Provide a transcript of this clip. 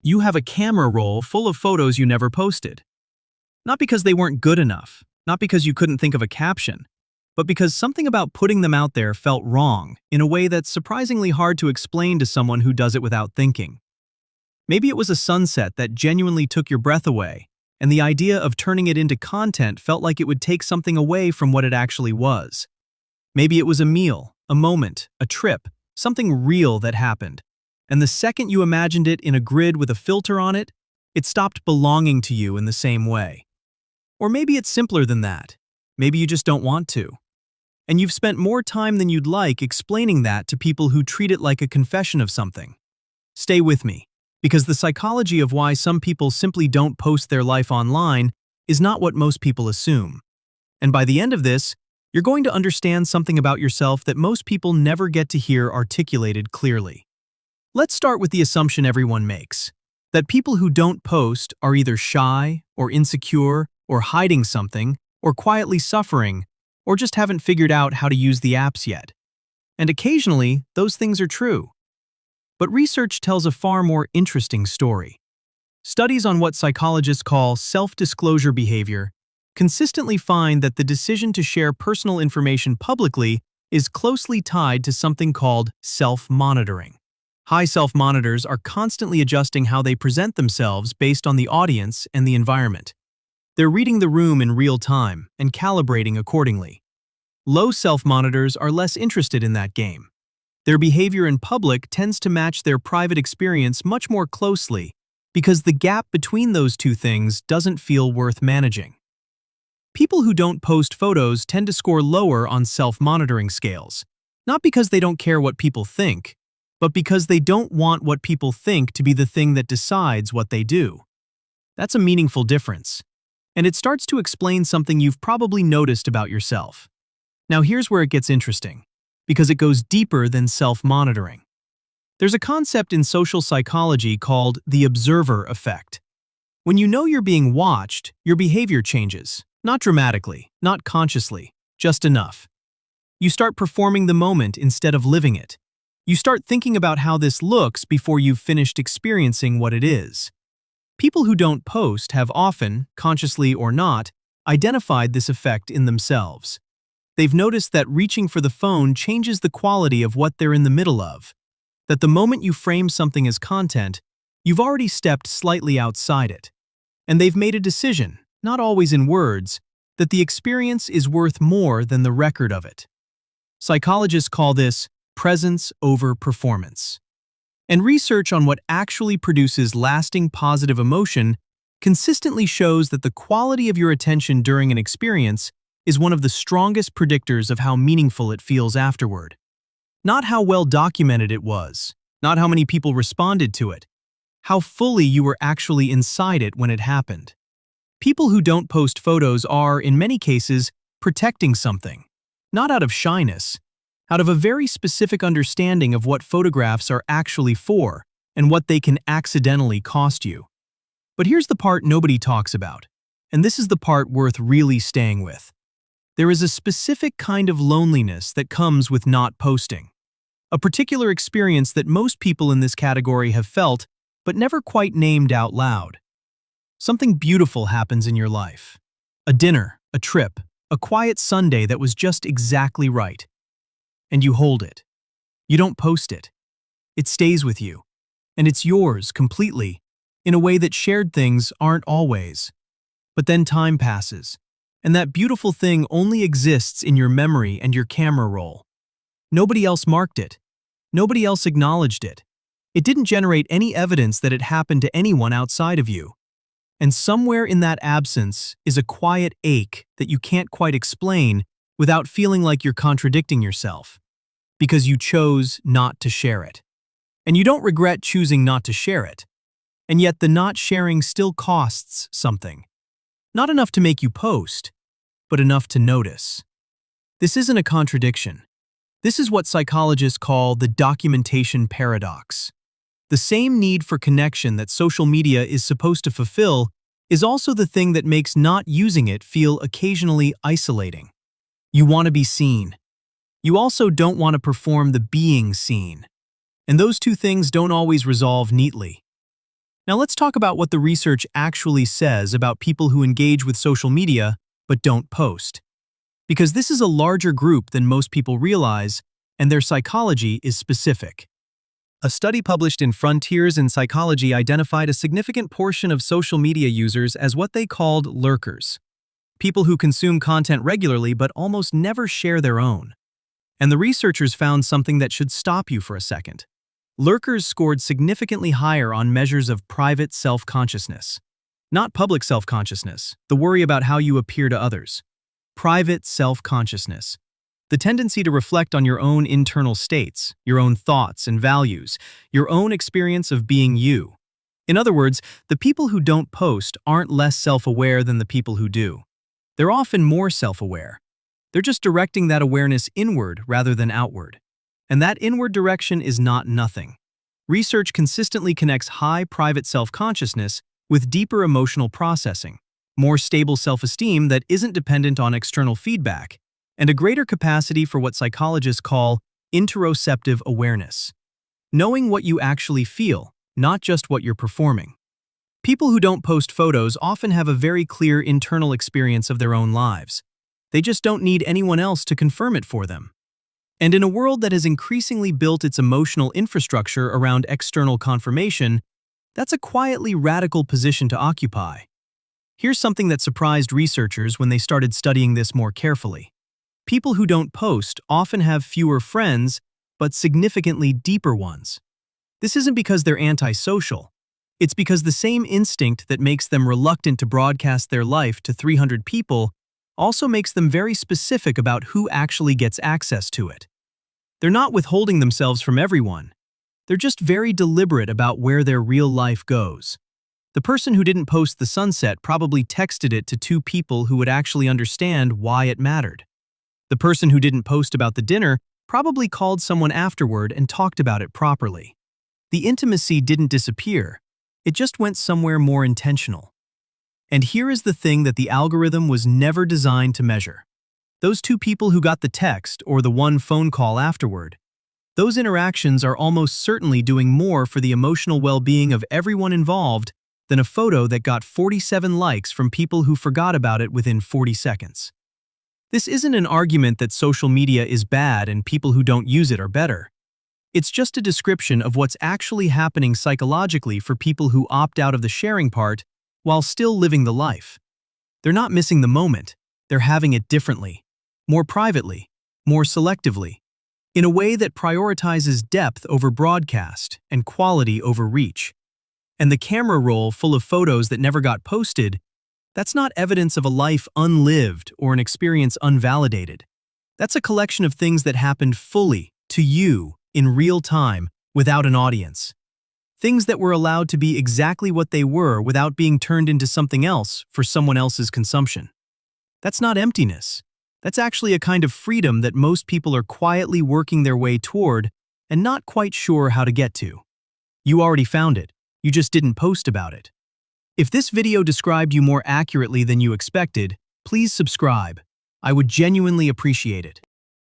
You have a camera roll full of photos you never posted. Not because they weren't good enough, not because you couldn't think of a caption, but because something about putting them out there felt wrong in a way that's surprisingly hard to explain to someone who does it without thinking. Maybe it was a sunset that genuinely took your breath away, and the idea of turning it into content felt like it would take something away from what it actually was. Maybe it was a meal, a moment, a trip, something real that happened. And the second you imagined it in a grid with a filter on it, it stopped belonging to you in the same way. Or maybe it's simpler than that. Maybe you just don't want to. And you've spent more time than you'd like explaining that to people who treat it like a confession of something. Stay with me, because the psychology of why some people simply don't post their life online is not what most people assume. And by the end of this, you're going to understand something about yourself that most people never get to hear articulated clearly. Let's start with the assumption everyone makes, that people who don't post are either shy, or insecure, or hiding something, or quietly suffering, or just haven't figured out how to use the apps yet. And occasionally, those things are true. But research tells a far more interesting story. Studies on what psychologists call self-disclosure behavior consistently find that the decision to share personal information publicly is closely tied to something called self-monitoring. High self-monitors are constantly adjusting how they present themselves based on the audience and the environment. They're reading the room in real time and calibrating accordingly. Low self-monitors are less interested in that game. Their behavior in public tends to match their private experience much more closely because the gap between those two things doesn't feel worth managing. People who don't post photos tend to score lower on self-monitoring scales, not because they don't care what people think, but because they don't want what people think to be the thing that decides what they do. That's a meaningful difference, and it starts to explain something you've probably noticed about yourself. Now here's where it gets interesting, because it goes deeper than self-monitoring. There's a concept in social psychology called the observer effect. When you know you're being watched, your behavior changes. Not dramatically, not consciously, just enough. You start performing the moment instead of living it. You start thinking about how this looks before you've finished experiencing what it is. People who don't post have often, consciously or not, identified this effect in themselves. They've noticed that reaching for the phone changes the quality of what they're in the middle of. That the moment you frame something as content, you've already stepped slightly outside it. And they've made a decision, not always in words, that the experience is worth more than the record of it. Psychologists call this presence over performance. And research on what actually produces lasting positive emotion consistently shows that the quality of your attention during an experience is one of the strongest predictors of how meaningful it feels afterward. Not how well documented it was, not how many people responded to it, how fully you were actually inside it when it happened. People who don't post photos are, in many cases, protecting something, not out of shyness, out of a very specific understanding of what photographs are actually for and what they can accidentally cost you. But here's the part nobody talks about, and this is the part worth really staying with. There is a specific kind of loneliness that comes with not posting. A particular experience that most people in this category have felt, but never quite named out loud. Something beautiful happens in your life. A dinner, a trip, a quiet Sunday that was just exactly right. And you hold it. You don't post it. It stays with you. And it's yours completely, in a way that shared things aren't always. But then time passes, and that beautiful thing only exists in your memory and your camera roll. Nobody else marked it. Nobody else acknowledged it. It didn't generate any evidence that it happened to anyone outside of you. And somewhere in that absence is a quiet ache that you can't quite explain without feeling like you're contradicting yourself, because you chose not to share it. And you don't regret choosing not to share it. And yet the not sharing still costs something. Not enough to make you post, but enough to notice. This isn't a contradiction. This is what psychologists call the documentation paradox. The same need for connection that social media is supposed to fulfill is also the thing that makes not using it feel occasionally isolating. You want to be seen. You also don't want to perform the being seen. And those two things don't always resolve neatly. Now let's talk about what the research actually says about people who engage with social media but don't post. Because this is a larger group than most people realize, and their psychology is specific. A study published in Frontiers in Psychology identified a significant portion of social media users as what they called lurkers. People who consume content regularly but almost never share their own. And the researchers found something that should stop you for a second. Lurkers scored significantly higher on measures of private self-consciousness. Not public self-consciousness, the worry about how you appear to others. Private self-consciousness. The tendency to reflect on your own internal states, your own thoughts and values, your own experience of being you. In other words, the people who don't post aren't less self-aware than the people who do. They're often more self-aware. They're just directing that awareness inward rather than outward. And that inward direction is not nothing. Research consistently connects high private self-consciousness with deeper emotional processing, more stable self-esteem that isn't dependent on external feedback, and a greater capacity for what psychologists call interoceptive awareness. Knowing what you actually feel, not just what you're performing. People who don't post photos often have a very clear internal experience of their own lives. They just don't need anyone else to confirm it for them. And in a world that has increasingly built its emotional infrastructure around external confirmation, that's a quietly radical position to occupy. Here's something that surprised researchers when they started studying this more carefully. People who don't post often have fewer friends, but significantly deeper ones. This isn't because they're antisocial. It's because the same instinct that makes them reluctant to broadcast their life to 300 people also makes them very specific about who actually gets access to it. They're not withholding themselves from everyone. They're just very deliberate about where their real life goes. The person who didn't post the sunset probably texted it to 2 people who would actually understand why it mattered. The person who didn't post about the dinner probably called someone afterward and talked about it properly. The intimacy didn't disappear. It just went somewhere more intentional. And here is the thing that the algorithm was never designed to measure. Those 2 people who got the text or the 1 phone call afterward, those interactions are almost certainly doing more for the emotional well-being of everyone involved than a photo that got 47 likes from people who forgot about it within 40 seconds. This isn't an argument that social media is bad and people who don't use it are better. It's just a description of what's actually happening psychologically for people who opt out of the sharing part while still living the life. They're not missing the moment, they're having it differently, more privately, more selectively, in a way that prioritizes depth over broadcast and quality over reach. And the camera roll full of photos that never got posted, that's not evidence of a life unlived or an experience unvalidated. That's a collection of things that happened fully, to you, in real time, without an audience. Things that were allowed to be exactly what they were without being turned into something else for someone else's consumption. That's not emptiness. That's actually a kind of freedom that most people are quietly working their way toward and not quite sure how to get to. You already found it. You just didn't post about it. If this video described you more accurately than you expected, please subscribe. I would genuinely appreciate it.